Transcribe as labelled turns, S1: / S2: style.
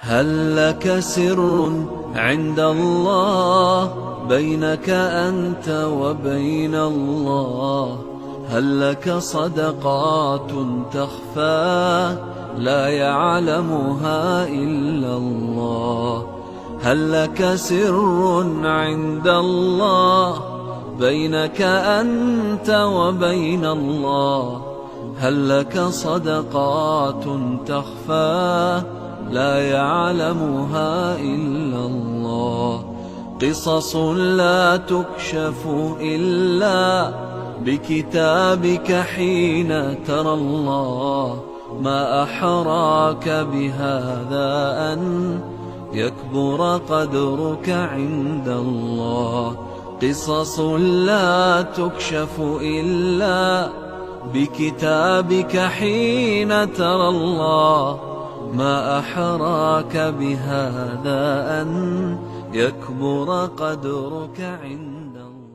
S1: هل لك سر عند الله بينك أنت وبين الله؟ هل لك صدقات تخفى لا يعلمها إلا الله؟ هل لك سر عند الله بينك أنت وبين الله؟ هل لك صدقات تخفى لا يعلمها إلا الله؟ قصص لا تكشف إلا بكتابك حين ترى الله. ما أحراك بهذا أن يكبر قدرك عند الله. قصص لا تكشف إلا بكتابك حين ترى الله. ما أحراك بهذا أن يكبر قدرك عند الله.